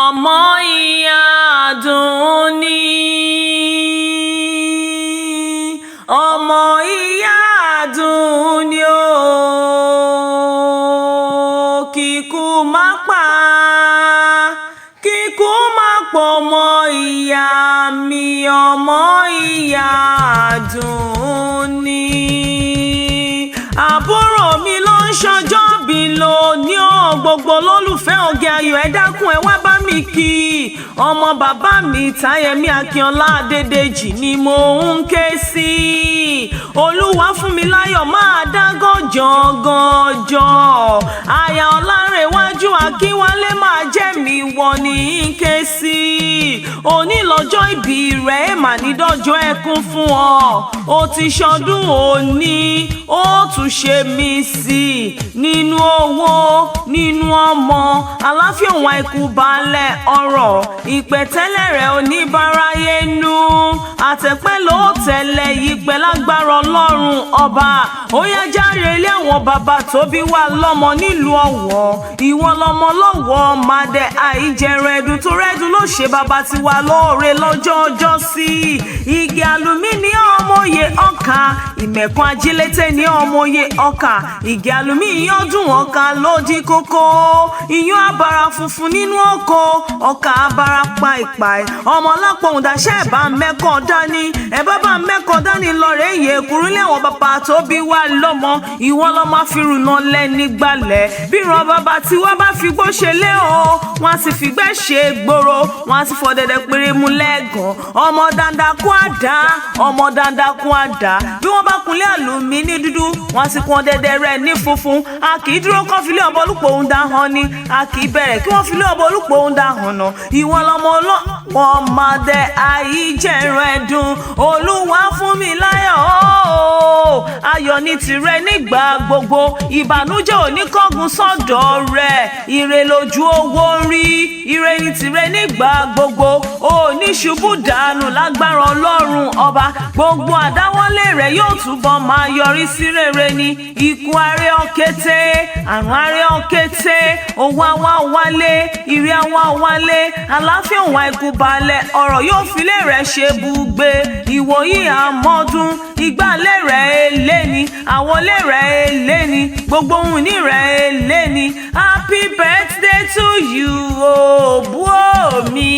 ọmọ ìyá Àdùnní, ọmọ ìyá Àdùnní o, kíkú má pa, kíkú má pọ̀ ọmọ ìyá mi, ọmọ ìyá Àdùnní. Àbúrò mi ló ń ṣọjọ́ bí lónìí o, gbogbo olólùfẹ́ Ògè Ayọ̀ ẹ dákun ẹ wá bá mi kí ọmọ bàbá mi Táyẹ̀mí Akínọlá Adédèjì ni mo ń ké sí. Olúwa fún mi láyọ̀ máa dá gànjọ́ àyà Ọlárẹ̀wájú Akínwálé máa jẹ́ mi wọ ní ké sí. Òní lọ́jọ́ ìbí rẹ̀ mà ní dọ́jọ́ ẹkún fún ọ, ó ti ṣọdún òní ó tún ṣe mí sí nínú owó nínú ọmọ àlàáfíà òun àìkú balẹ̀ ọ̀rọ̀ ìpẹ̀tẹ́lẹ̀ rẹ̀ oníbàráyé nú àtẹ̀pẹ́ ló tẹ̀lé ìpẹ́ lágbára Ọlọ́run ọba. Ó yá járe ilé àwọn bàbá tó bí wá lọ́mọ nílùú Ọ̀wọ̀, ìwọ lọmọ lọ́wọ́ màdẹ àìjẹrẹ ẹdùn tó rẹ́dùn ló ṣe bàbá tiwa lóore lọ́jọ́ ọjọ́ sí. Igi àlùmíní ọmọye ọkà, ìmẹ̀kún ajílété ní ọmọye ọkà, igi àlùmíní ọdún ọkà lódì kókó, iyán abara funfun nínú oko, ọkà abara pàìpàì, ọmọ lápò òǹdàṣẹ́ ẹ̀bá mẹ́kọ̀ dání, ẹ̀bá bá mẹ́kọ̀ dání lọ́rẹ̀ yẹ kúrúlẹ̀ àwọn bàbá tó bí wá lọ́mọ, ìwọ lọ́mọ fìrùnà lẹ́ni gbalẹ̀, bíran bàbá tí wọ́n bá fi gbó ṣe lé o, wọ́n ti fìgbẹ́ ṣe gbòòrò, wọ́n ti fọ dẹ̀dẹ̀ péré mu lẹ́gàn, ọmọ dandan kú àdá, ọmọ dandan kú àdá, bí wọ́n bá kunlé àlùmí ní dúdú, wọ́n ti kun dẹ̀dẹ̀ rẹ̀ ní funfun, a kì í dúró kán filé ọbọ̀ olùpọ̀ òun dá hàn ni, a kì í bẹ̀rẹ̀ kí wọ́n filé ọbọ̀ olùpọ̀ òun dá hàn náà, ìwọ lọmọ ọlọ́pọ̀ ọmọdé àìjẹ̀rùn ẹ̀dùn, Olúwa fún mi láyọ̀ o, ayọ̀ ní tìrẹ nígbà gbogbo, ìbànújẹ́ ò ní kángun sọ́dọ̀ rẹ̀, ire lójú owó rí, ire ní tìrẹ nígbà gbogbo, ò ní ṣubú dànù lágbára Ọlọ́run ọba, gbogbo àdáwọ́lé rẹ̀ yóò túbọ̀ máa yọrí sí rere ni, ikú aré ọ̀kété, àrùn aré ọ̀kété, owó àwa wálé, ire àwa wálé, àlàáfíà òun àìkú balẹ̀ ọ̀rọ̀ yóò filé rẹ̀ ṣe bùgbé, ìwòyí àmọ́dún, ìgbàlẹ̀ rẹ̀ eléni, àwọlé rẹ̀ eléni, gbogbo ohun ní rẹ̀ eléni. Happy birthday to you, òbúò mi.